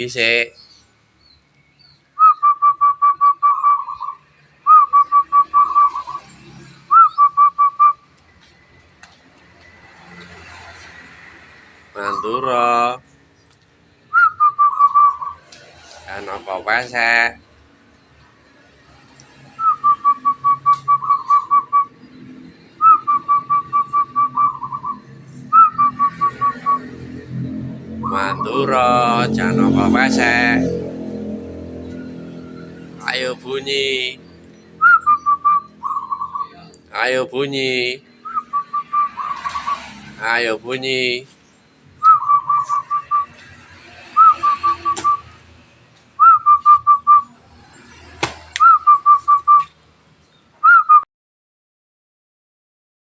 Dhisik. Mandura. Ana apa pesek. Mandura, jan apa pesek. Ayo bunyi. Ayo bunyi. Ayo bunyi.